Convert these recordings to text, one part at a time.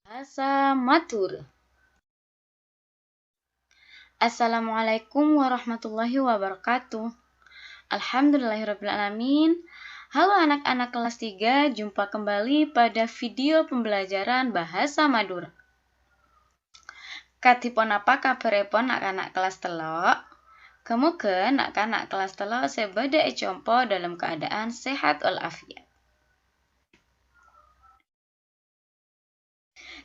Bahasa Matur. Assalamualaikum warahmatullahi wabarakatuh. Alhamdulillahirrabbilalamin. Halo anak-anak kelas 3, jumpa kembali pada video pembelajaran Bahasa Madura. Katipun apa kabaripun anak-anak kelas telok? Kemudian anak-anak kelas telok sebada ecompo dalam keadaan sehat walafiat.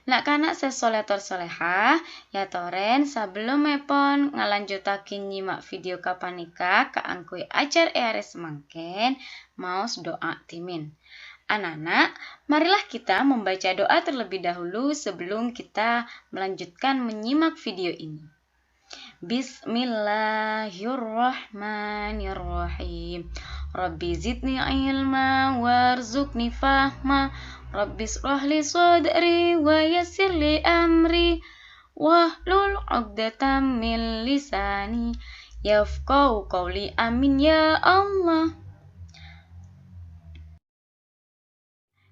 Nak kanak sesoletor solehah, ya toren sebelum mepon ngalanjutakin nyimak video kapanika kaangkui ajar eares semangken maos doa timin. Anak-anak, marilah kita membaca doa terlebih dahulu sebelum kita melanjutkan menyimak video ini. Bismillahirrahmanirrahim. Rabbi zidni ilma warzuqni fahma. Rabbi shrahli sadri wa yassirli amri wahlul 'uqdatam min lisani yafqahu qawli. Amin ya Allah.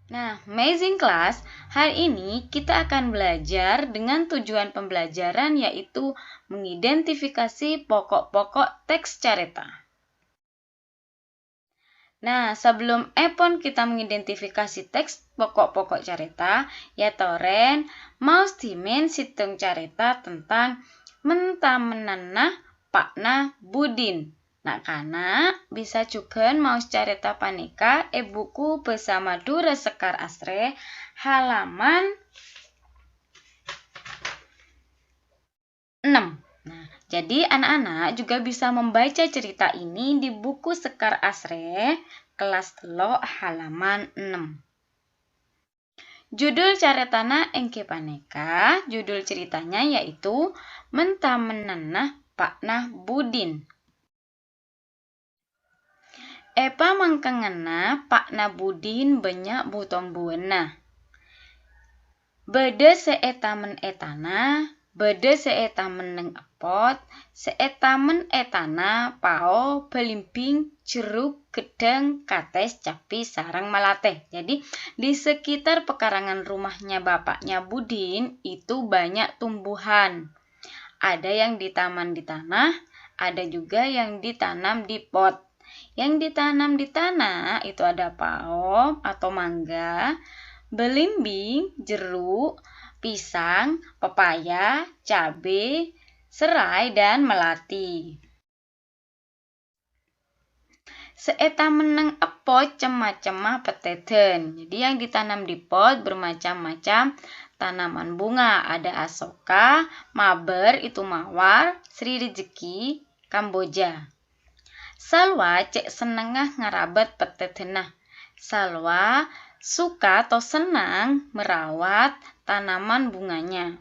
Nah, amazing class, hari ini kita akan belajar dengan tujuan pembelajaran yaitu mengidentifikasi pokok-pokok teks carita. Nah, sebelum kita mengidentifikasi teks pokok-pokok carita, ya toren maus timen situng carita tentang mentamenanah pakna budin. Nah, kana bisa juga maus carita panika buku Bahasa Madura Sekar Asre halaman 6. Nah, jadi anak-anak juga bisa membaca cerita ini di buku Sekar Asre kelas telok halaman 6. Judul caritana engke paneka, judul ceritanya yaitu Mentamenanah Pakna Budin. Epa mangkangana Pakna Budin banyak butong buena. Bede seetamen etana, bede seetamen neng epot, seetamen etana pao belimbing jeruk gedang kates capi sarang malateh. Jadi di sekitar pekarangan rumahnya bapaknya Budin itu banyak tumbuhan. Ada yang ditanam di tanah, ada juga yang ditanam di pot. Yang ditanam di tanah itu ada pao atau mangga, belimbing, jeruk, pisang, pepaya, cabai, serai, dan melati. Seeta meneng epot cemah-cemah peteden. Jadi yang ditanam di pot bermacam-macam tanaman bunga. Ada asoka, maber itu mawar, sri rejeki, kamboja. Salwa cek senengah ngarabat petedenah. Salwa suka atau senang merawat tanaman bunganya.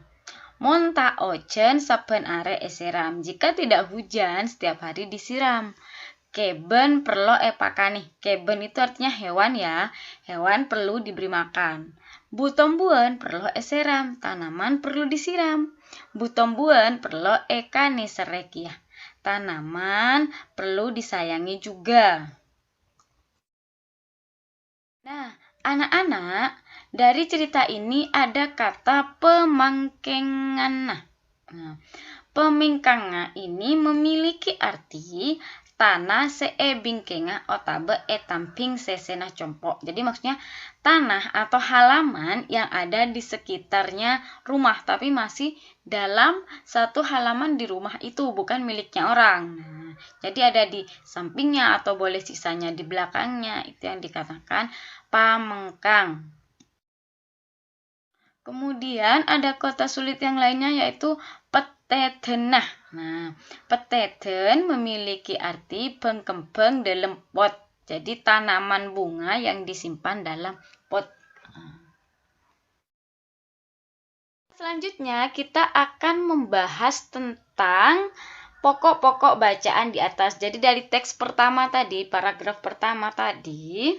Monta ojen saben are esiram. Jika tidak hujan setiap hari disiram. Keben perlu epakanih. Keben itu artinya hewan ya. Hewan perlu diberi makan. Butombuan perlu eseram. Tanaman perlu disiram. Butombuan perlu ekani serekiah. Tanaman perlu disayangi juga. Nah, anak-anak, dari cerita ini ada kata pemangkengan. Nah, pemingkanga ini memiliki arti tanah seebingkenga otabe etamping sesenah compok. Jadi maksudnya tanah atau halaman yang ada di sekitarnya rumah tapi masih dalam satu halaman di rumah itu, bukan miliknya orang. Nah, jadi ada di sampingnya atau boleh sisanya di belakangnya, itu yang dikatakan pamengkang. Kemudian ada kata sulit yang lainnya yaitu petedenah. Nah, peteden memiliki arti bengkembeng dalam pot. Jadi tanaman bunga yang disimpan dalam pot. Selanjutnya kita akan membahas tentang pokok-pokok bacaan di atas. Jadi dari teks pertama tadi, paragraf pertama tadi,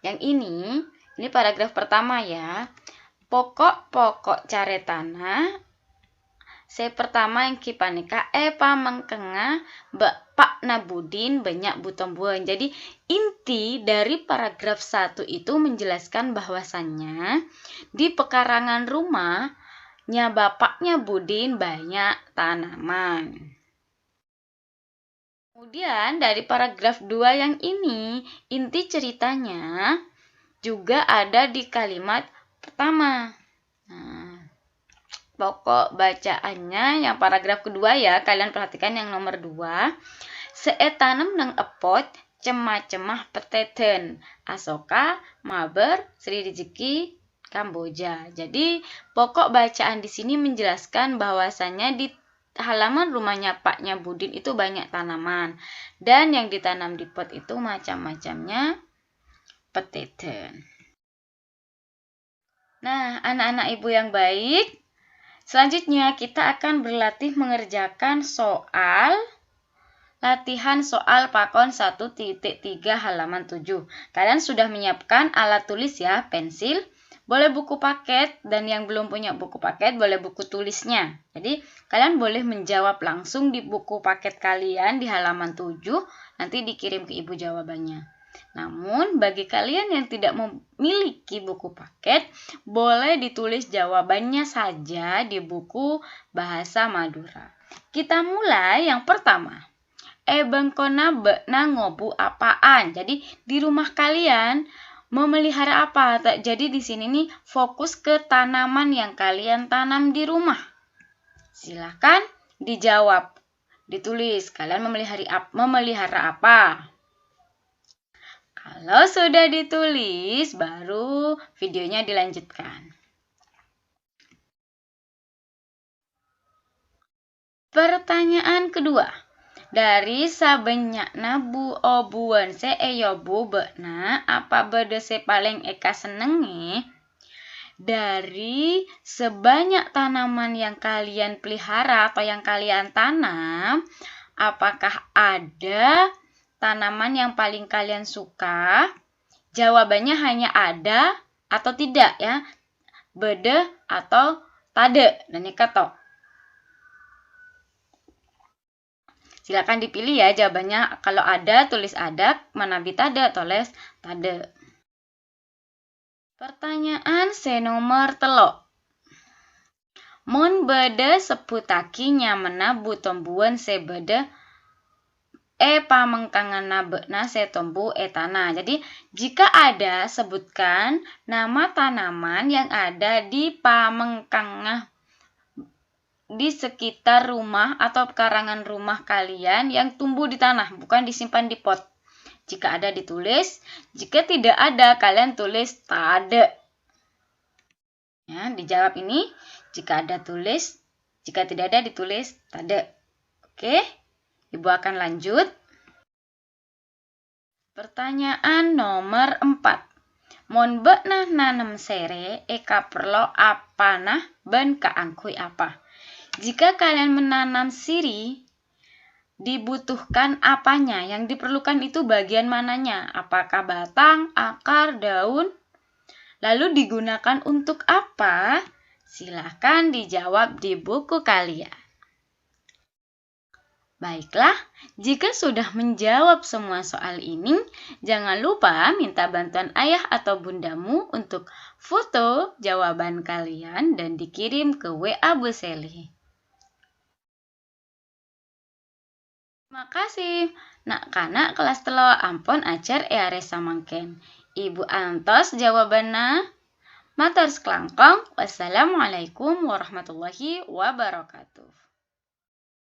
yang ini paragraf pertama ya. Pokok-pokok caretana Se pertama yang kipanika pamengkenga Pak Nabudin banyak butombuan. Jadi inti dari paragraf 1 itu menjelaskan bahwasannya di pekarangan rumahnya bapaknya Budin banyak tanaman. Kemudian dari paragraf 2 yang ini, inti ceritanya juga ada di kalimat pertama. Nah, pokok bacaannya yang paragraf kedua ya, kalian perhatikan yang nomor 2. Seetanam nang epot cemah-cemah peteten Asoka, Maber, Sri Rezeki, Kamboja. Jadi pokok bacaan di sini menjelaskan bahwasannya di halaman rumahnya Paknya Budin itu banyak tanaman dan yang ditanam di pot itu macam-macamnya peteten. Nah, anak-anak ibu yang baik, selanjutnya kita akan berlatih mengerjakan latihan soal pakon 1.3 halaman 7. Kalian sudah menyiapkan alat tulis ya, pensil, boleh buku paket, dan yang belum punya buku paket boleh buku tulisnya. Jadi kalian boleh menjawab langsung di buku paket kalian di halaman 7, nanti dikirim ke ibu jawabannya. Namun bagi kalian yang tidak memiliki buku paket, boleh ditulis jawabannya saja di buku Bahasa Madura. Kita mulai yang pertama. Bengkona bekna ngobu apaan? Jadi di rumah kalian memelihara apa? Jadi di sini nih fokus ke tanaman yang kalian tanam di rumah. Silahkan dijawab, ditulis kalian memelihara apa. Kalau sudah ditulis, baru videonya dilanjutkan. Pertanyaan kedua. Dari sabanyak nabu obuan se eyobu bekna apa bedese paling eka senenge? Dari sebanyak tanaman yang kalian pelihara atau yang kalian tanam, apakah ada tanaman yang paling kalian suka? Jawabannya hanya ada atau tidak ya. Bede atau tade dan kato. Silakan dipilih ya jawabannya. Kalau ada, tulis ada. Manabi tade, tulis tade. Pertanyaan nomor 3. Mun bede seputaki nyamena butombuan se bede pamengkangana bekna se tombu etana. Jadi jika ada, sebutkan nama tanaman yang ada di pamengkangah di sekitar rumah atau pekarangan rumah kalian yang tumbuh di tanah, bukan disimpan di pot. Jika ada ditulis, jika tidak ada kalian tulis tade. Ya, dijawab ini, jika ada tulis, jika tidak ada ditulis tade. Oke, Ibu akan lanjut. Pertanyaan nomor 4. Mon bekna nanem sere eka perlo apa nah ben kaangkui apa? Jika kalian menanam siri, dibutuhkan apanya? Yang diperlukan itu bagian mananya? Apakah batang, akar, daun? Lalu digunakan untuk apa? Silahkan dijawab di buku kalian. Baiklah, jika sudah menjawab semua soal ini, jangan lupa minta bantuan ayah atau bundamu untuk foto jawaban kalian dan dikirim ke WA Bu Seli. Terima kasih. Nak kana kelas telo ampun ajar eare samangken. Ibu antos jawabanna. Matur seklangkong. Wassalamualaikum warahmatullahi wabarakatuh.